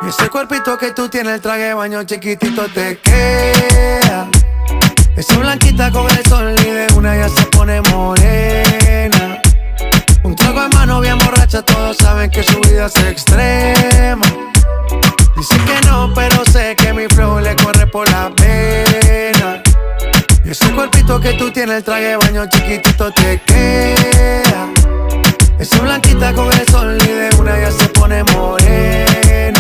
Y ese cuerpito que tú tienes, el traje de baño chiquitito te queda. Esa blanquita con el sol y de una ya se pone morena. Un trago en mano bien borracha, todos saben que su vida es extrema. Dice que no, pero sé que mi flow le corre por la pena. Y ese cuerpito que tú tienes, el traje de baño chiquitito te queda. Esa blanquita con el sol y de una ya se pone morena.